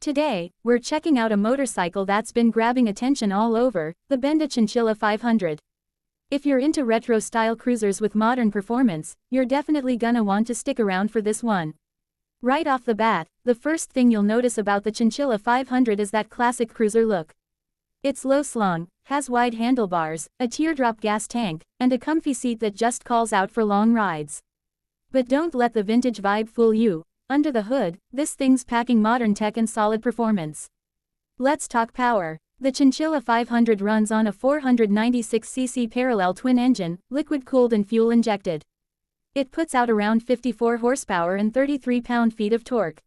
Today, we're checking out a motorcycle that's been grabbing attention all over, the Benda Chinchilla 500. If you're into retro-style cruisers with modern performance, you're definitely gonna want to stick around for this one. Right off the bat, the first thing you'll notice about the Chinchilla 500 is that classic cruiser look. It's low-slung, has wide handlebars, a teardrop gas tank, and a comfy seat that just calls out for long rides. But don't let the vintage vibe fool you. Under the hood, this thing's packing modern tech and solid performance. Let's talk power. The Chinchilla 500 runs on a 496cc parallel twin engine, liquid-cooled and fuel-injected. It puts out around 54 horsepower and 33 pound-feet of torque.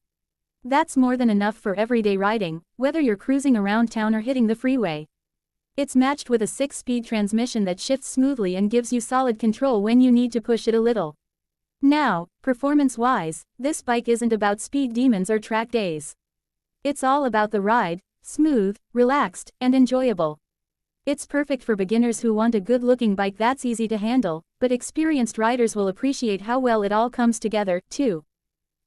That's more than enough for everyday riding, whether you're cruising around town or hitting the freeway. It's matched with a 6-speed transmission that shifts smoothly and gives you solid control when you need to push it a little. Now, performance-wise, this bike isn't about speed demons or track days. It's all about the ride, smooth, relaxed, and enjoyable. It's perfect for beginners who want a good-looking bike that's easy to handle, but experienced riders will appreciate how well it all comes together, too.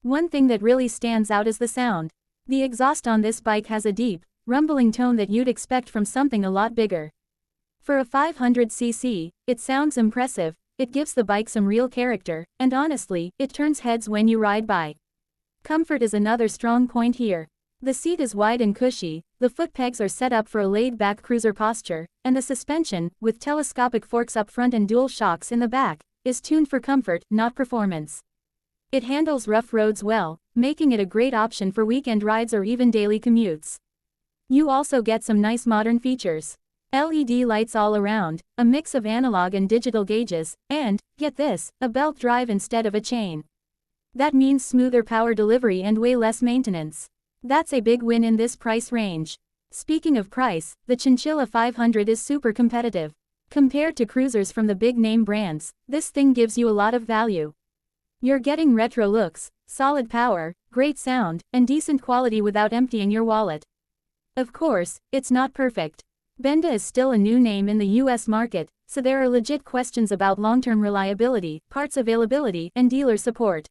One thing that really stands out is the sound. The exhaust on this bike has a deep, rumbling tone that you'd expect from something a lot bigger. For a 500cc, it sounds impressive. It gives the bike some real character, and honestly, it turns heads when you ride by. Comfort is another strong point here. The seat is wide and cushy, the foot pegs are set up for a laid-back cruiser posture, and the suspension, with telescopic forks up front and dual shocks in the back, is tuned for comfort, not performance. It handles rough roads well, making it a great option for weekend rides or even daily commutes. You also get some nice modern features. LED lights all around, a mix of analog and digital gauges, and, get this, a belt drive instead of a chain. That means smoother power delivery and way less maintenance. That's a big win in this price range. Speaking of price, the Chinchilla 500 is super competitive. Compared to cruisers from the big-name brands, this thing gives you a lot of value. You're getting retro looks, solid power, great sound, and decent quality without emptying your wallet. Of course, it's not perfect. Benda is still a new name in the US market, so there are legit questions about long-term reliability, parts availability, and dealer support.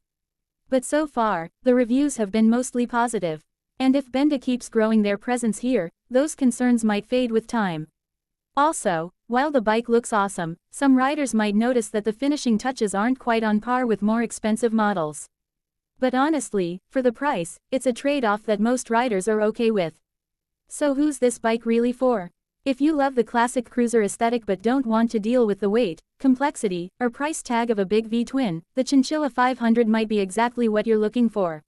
But so far, the reviews have been mostly positive. And if Benda keeps growing their presence here, those concerns might fade with time. Also, while the bike looks awesome, some riders might notice that the finishing touches aren't quite on par with more expensive models. But honestly, for the price, it's a trade-off that most riders are okay with. So who's this bike really for? If you love the classic cruiser aesthetic but don't want to deal with the weight, complexity, or price tag of a big V-twin, the Chinchilla 500 might be exactly what you're looking for.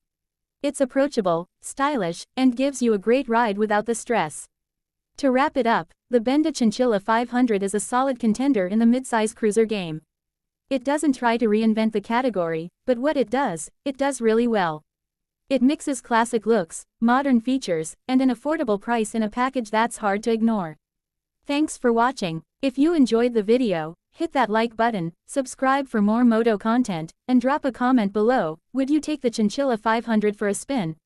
It's approachable, stylish, and gives you a great ride without the stress. To wrap it up, the Benda Chinchilla 500 is a solid contender in the midsize cruiser game. It doesn't try to reinvent the category, but what it does really well. It mixes classic looks, modern features, and an affordable price in a package that's hard to ignore. Thanks for watching. If you enjoyed the video, hit that like button, subscribe for more moto content, and drop a comment below. Would you take the Chinchilla 500 for a spin?